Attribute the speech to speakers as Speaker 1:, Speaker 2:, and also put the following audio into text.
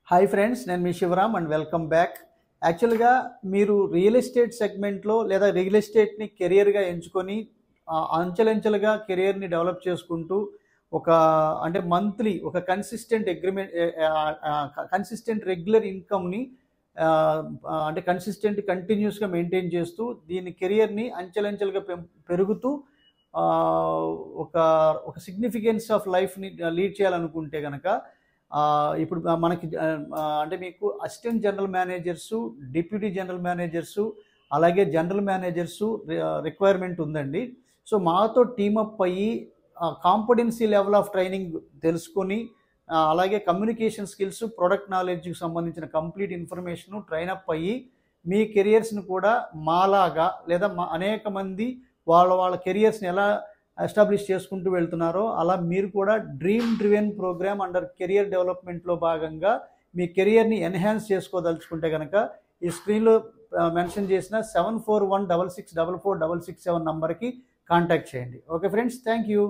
Speaker 1: Hi friends, నేను మీ Shivaram and welcome back. యాక్చువల్గా మీరు రియల్ ఎస్టేట్ సెగ్మెంట్లో లేదా రియల్ ఎస్టేట్ని కెరియర్గా ఎంచుకొని అంచెలంచెలుగా కెరియర్ని డెవలప్ చేసుకుంటూ ఒక అంటే మంత్లీ ఒక కన్సిస్టెంట్ కన్సిస్టెంట్ రెగ్యులర్ ఇన్కమ్ని అంటే కంటిన్యూస్గా మెయింటైన్ చేస్తూ దీని కెరియర్ని అంచెలంచెలుగా పెరుగుతూ ఆ, ఒక ఒక సిగ్నిఫికెన్స్ ఆఫ్ లైఫ్ని లీడ్ చేయాలనుకుంటే కనుక ఇప్పుడు మనకి అంటే మీకు assistant general managers, deputy general managers, అలాగే జనరల్ మేనేజర్సు రిక్వైర్మెంట్ ఉందండి. సో మాతో టీమప్ అయ్యి కాంపిటెన్సీ లెవెల్ ఆఫ్ ట్రైనింగ్ తెలుసుకొని అలాగే కమ్యూనికేషన్ స్కిల్స్, ప్రొడక్ట్ నాలెడ్జ్కి సంబంధించిన కంప్లీట్ ఇన్ఫర్మేషను ట్రైనప్ అయ్యి మీ కెరియర్స్ని కూడా మాలాగా లేదా అనేక మంది వాళ్ళ కెరియర్స్ని ఎలా ఎస్టాబ్లిష్ చేసుకుంటూ వెళ్తున్నారో అలా మీరు కూడా dream driven program under career డెవలప్మెంట్లో భాగంగా మీ కెరియర్ని ఎన్హాన్స్ చేసుకోదలుచుకుంటే కనుక ఈ స్క్రీన్లో మెన్షన్ చేసిన 7416644667 నంబర్కి కాంటాక్ట్ చేయండి. Okay friends, thank you.